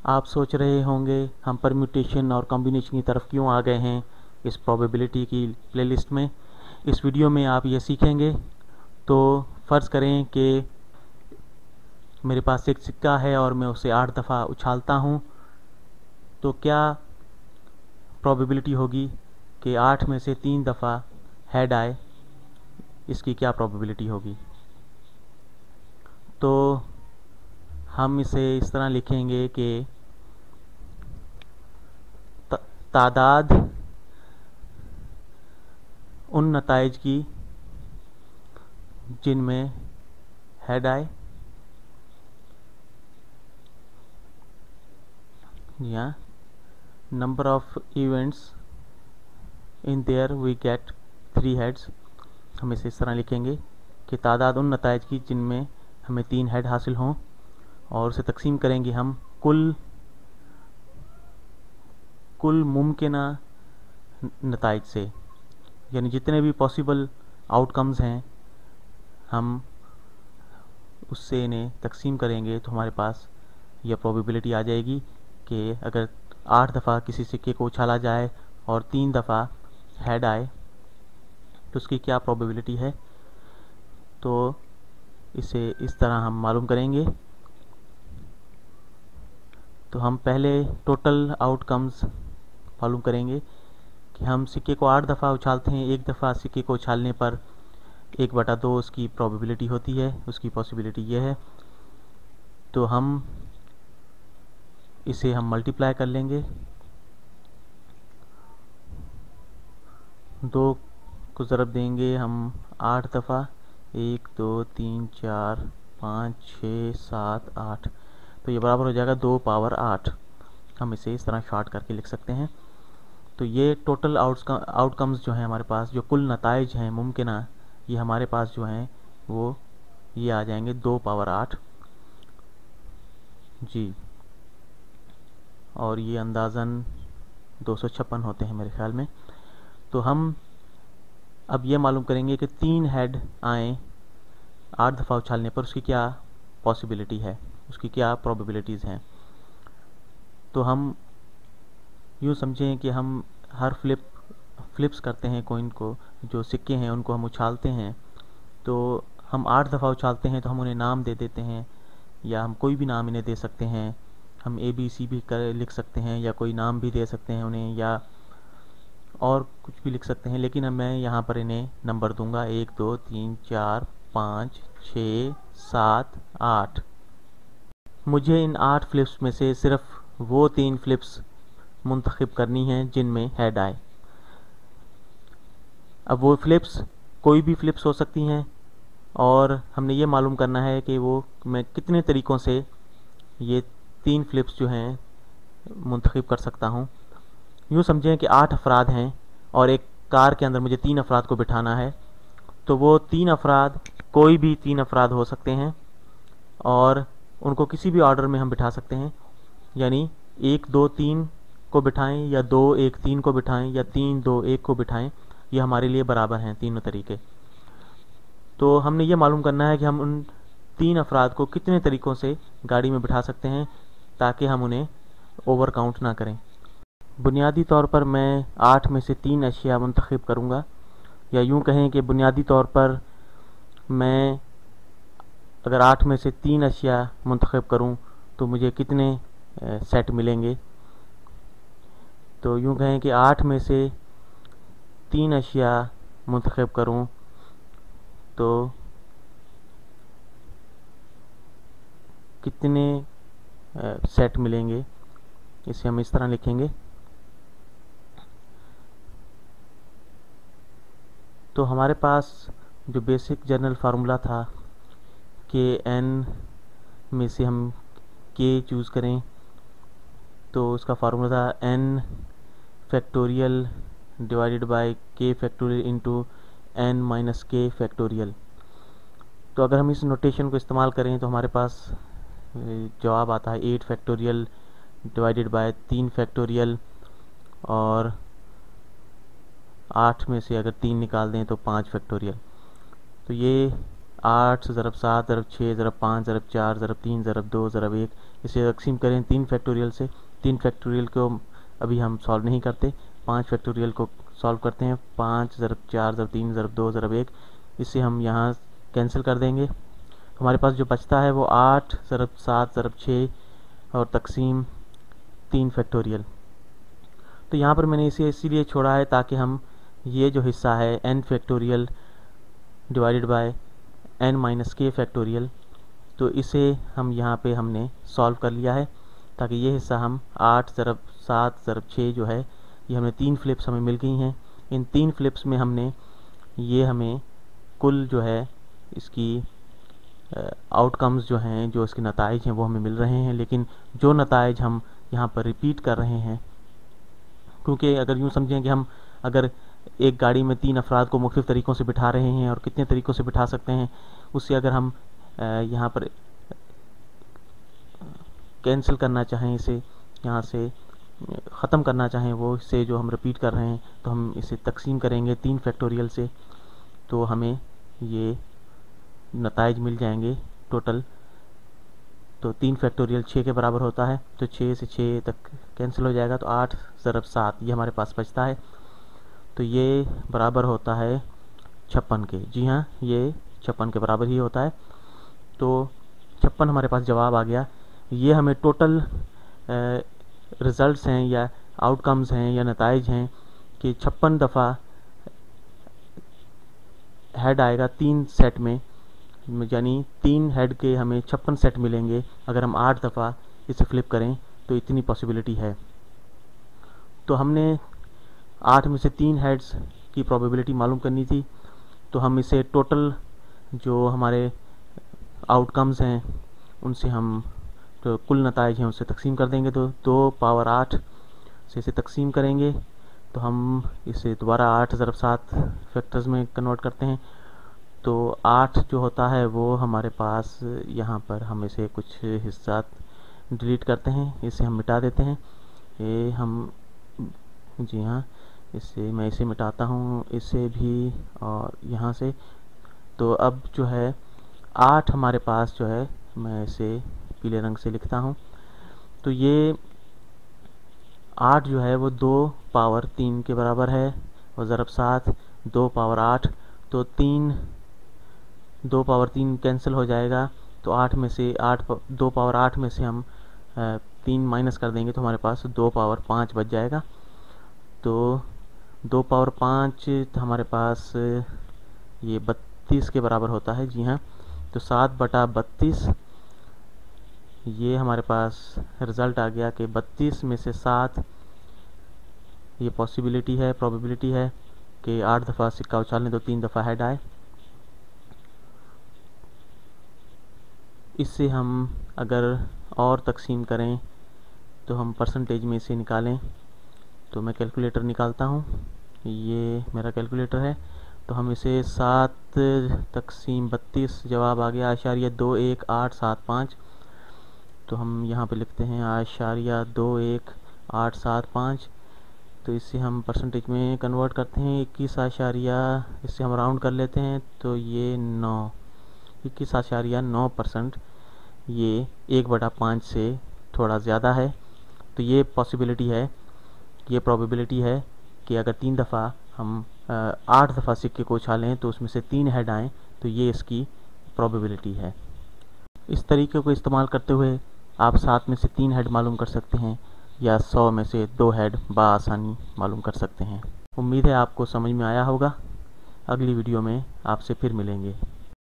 आप सोच रहे होंगे हम परम्यूटेशन और कॉम्बिनेशन की तरफ क्यों आ गए हैं इस प्रोबेबिलिटी की प्लेलिस्ट में। इस वीडियो में आप ये सीखेंगे। तो फ़र्ज़ करें कि मेरे पास एक सिक्का है और मैं उसे 8 दफ़ा उछालता हूँ, तो क्या प्रोबेबिलिटी होगी कि 8 में से 3 दफ़ा हेड आए, इसकी क्या प्रोबेबिलिटी होगी। तो हम इसे इस तरह लिखेंगे कि तादाद उन नताइज की जिनमें हेड आए, या number of events in there we get 3 heads. हम इसे इस तरह लिखेंगे कि तादाद उन नताइज की जिनमें हमें 3 हेड हासिल हों, और उसे तकसीम करेंगे हम कुल मुमकिना नताइज से, यानी जितने भी पॉसिबल आउटकम्स हैं हम उससे इन्हें तकसीम करेंगे, तो हमारे पास यह प्रोबेबिलिटी आ जाएगी कि अगर 8 दफ़ा किसी सिक्के को उछाला जाए और 3 दफ़ा हेड आए तो उसकी क्या प्रोबेबिलिटी है। तो इसे इस तरह हम मालूम करेंगे। तो हम पहले टोटल आउटकम्स मालूम करेंगे कि हम सिक्के को 8 दफ़ा उछालते हैं। एक दफ़ा सिक्के को उछालने पर 1/2 उसकी प्रोबेबिलिटी होती है, उसकी पॉसिबिलिटी ये है। तो हम इसे मल्टीप्लाई कर लेंगे, 2 को ज़रब देंगे हम 8 दफ़ा, 1 2 3 4 5 6 7 8, तो ये बराबर हो जाएगा 2 पावर 8। हम इसे इस तरह शॉर्ट करके लिख सकते हैं। तो ये टोटल आउटकम्स जो हैं हमारे पास, जो कुल नताइज हैं मुमकिना, ये हमारे पास जो हैं वो ये आ जाएंगे 2 पावर 8 जी। और ये अंदाज़न 256 होते हैं मेरे ख्याल में। तो हम अब ये मालूम करेंगे कि 3 हेड आए 8 दफ़ा उछालने पर, उसकी क्या पॉसिबिलिटी है, उसकी क्या प्रोबेबिलिटीज़ हैं। तो हम यूँ समझें कि हम हर फ्लिप्स करते हैं कॉइन को, जो सिक्के हैं उनको हम उछालते हैं। तो हम 8 दफ़ा उछालते हैं तो हम उन्हें नाम दे देते हैं, या हम कोई भी नाम इन्हें दे सकते हैं। हम ABC भी लिख सकते हैं, या कोई नाम भी दे सकते हैं उन्हें, या और कुछ भी लिख सकते हैं। लेकिन अब मैं यहाँ पर इन्हें नंबर दूंगा 1 2 3 4 5 6 7 8। मुझे इन 8 फ्लिप्स में से सिर्फ वो 3 फ्लिप्स मुंतखब करनी हैं जिनमें हेड आए। अब वो फ्लिप्स कोई भी फ्लिप्स हो सकती हैं, और हमने ये मालूम करना है कि वो मैं कितने तरीक़ों से ये 3 फ्लिप्स जो हैं मुंतखब कर सकता हूँ। यूँ समझें कि 8 अफराद हैं और एक कार के अंदर मुझे 3 अफराद को बिठाना है। तो वो 3 अफराद कोई भी 3 अफराद हो सकते हैं, और उनको किसी भी ऑर्डर में हम बिठा सकते हैं, यानी 1 2 3 को बिठाएं, या 2 1 3 को बिठाएं, या 3 2 1 को बिठाएं। ये हमारे लिए बराबर हैं तीनों तरीके। तो हमने ये मालूम करना है कि हम उन 3 अफराद को कितने तरीक़ों से गाड़ी में बिठा सकते हैं ताकि हम उन्हें ओवर काउंट ना करें। बुनियादी तौर पर मैं 8 में से 3 अशिया मुंतखब करूँगा, या यूँ कहें कि बुनियादी तौर पर मैं अगर 8 में से 3 अशिया मुंतखब करूँ तो मुझे कितने सेट मिलेंगे। तो यूँ कहें कि 8 में से 3 अशिया मुंतखब करूँ तो कितने सेट मिलेंगे, इसे हम इस तरह लिखेंगे। तो हमारे पास जो बेसिक जनरल फार्मूला था कि n में से हम k चूज़ करें, तो उसका फार्मूला था n factorial divided by k factorial into n minus k factorial. तो अगर हम इस नोटेशन को इस्तेमाल करें तो हमारे पास जवाब आता है 8 फैक्टोरियल डिवाइडेड बाय 3 फैक्टोरियल, और 8 में से अगर 3 निकाल दें तो 5 फैक्टोरियल। तो ये 8 ज़रब 7 ज़रब 6 ज़रब 5 ज़रब 4 ज़रब 3 ज़रब 2 ज़रब 1, इसे तकसीम करें 3 फैक्टोरियल से। 3 फैक्टोरियल को अभी हम सॉल्व नहीं करते, 5 फैक्टोरियल को सॉल्व करते हैं। 5 ज़रब 4 ज़रब 3 ज़रब 2 ज़रब 1, इसे हम यहाँ कैंसिल कर देंगे। हमारे पास जो बचता है वो 8 ज़रब 7 ज़रब 6 और तकसीम 3 फैक्टोरियल। तो यहाँ पर मैंने इसे इसीलिए छोड़ा है ताकि हम ये जो हिस्सा है n factorial divided by n minus k factorial, तो इसे हम यहाँ पे हमने सॉल्व कर लिया है, ताकि ये हिस्सा हम 8 ज़रब 7 ज़रब 6 जो है ये हमें 3 फ्लिप्स हमें मिल गई हैं। इन 3 फ्लिप्स में हमने ये हमें कुल जो है इसकी आउटकम्स जो हैं, जो इसके नताइज हैं वो हमें मिल रहे हैं। लेकिन जो नताइज हम यहाँ पर रिपीट कर रहे हैं, क्योंकि अगर यूँ समझें कि हम अगर एक गाड़ी में 3 अफराद को मुख्तलिफ़ तरीक़ों से बिठा रहे हैं और कितने तरीक़ों से बिठा सकते हैं, उससे अगर हम यहाँ पर कैंसिल करना चाहें, इसे यहाँ से ख़त्म करना चाहें वो इससे जो हम रिपीट कर रहे हैं, तो हम इसे तकसीम करेंगे 3 फैक्टोरियल से, तो हमें ये नताइज मिल जाएंगे टोटल। तो 3 फैक्टोरियल 6 के बराबर होता है, तो 6 से 6 तक कैंसिल हो जाएगा, तो 8 ज़रब 7 ये हमारे पास बचता है। तो ये बराबर होता है 56 के। जी हाँ, ये 56 के बराबर ही होता है। तो 56 हमारे पास जवाब आ गया। ये हमें टोटल रिज़ल्ट्स हैं या आउटकम्स हैं या नताइज हैं कि 56 दफ़ा हेड आएगा 3 सेट में, यानी 3 हेड के हमें 56 सेट मिलेंगे। अगर हम 8 दफ़ा इसे फ्लिप करें तो इतनी पॉसिबिलिटी है। तो हमने 8 में से 3 हेड्स की प्रोबेबिलिटी मालूम करनी थी, तो हम इसे टोटल जो हमारे आउटकम्स हैं उनसे हम जो कुल नताइज हैं उससे तकसीम कर देंगे। तो 2 पावर 8 से इसे तकसीम करेंगे, तो हम इसे दोबारा 8 ज़रब 7 फैक्टर्स में कन्वर्ट करते हैं। तो 8 जो होता है वो हमारे पास यहाँ पर हम इसे कुछ हिस्सा डिलीट करते हैं, इसे हम मिटा देते हैं। ये हम, जी हाँ, इससे मैं इसे मिटाता हूँ, इसे भी और यहाँ से। तो अब जो है 8 हमारे पास जो है, मैं इसे पीले रंग से लिखता हूँ, तो ये 8 जो है वो 2 पावर 3 के बराबर है, और ज़रब 7 2 पावर 8, तो 2 पावर 3 कैंसिल हो जाएगा। तो 8 में से 2 पावर 8 में से हम 3 माइनस कर देंगे, तो हमारे पास 2 पावर 5 बच जाएगा। तो 2 पावर 5 हमारे पास ये 32 के बराबर होता है। जी हाँ, तो 7/32 ये हमारे पास रिज़ल्ट आ गया कि 32 में से 7 ये पॉसिबिलिटी है, प्रोबेबिलिटी है कि 8 दफ़ा सिक्का उछालें तो 3 दफ़ा हेड आए। इससे हम अगर और तकसीम करें तो हम परसेंटेज में इसे निकालें, तो मैं कैलकुलेटर निकालता हूँ, ये मेरा कैलकुलेटर है। तो हम इसे 7 तकसीम 32 जवाब आ गया 0.21875। तो हम यहाँ पे लिखते हैं 0.21875। तो इसे हम परसेंटेज में कन्वर्ट करते हैं 21, इससे हम राउंड कर लेते हैं, तो ये 21.9%, ये 1/5 से थोड़ा ज़्यादा है। तो ये पॉसिबिलिटी है, ये प्रोबेबिलिटी है कि अगर 3 दफ़ा हम 8 दफ़ा सिक्के को उछालें तो उसमें से 3 हेड आएँ, तो ये इसकी प्रोबेबिलिटी है। इस तरीके को इस्तेमाल करते हुए आप 7 में से 3 हेड मालूम कर सकते हैं, या 100 में से 2 हेड बआसानी मालूम कर सकते हैं। उम्मीद है आपको समझ में आया होगा। अगली वीडियो में आपसे फिर मिलेंगे।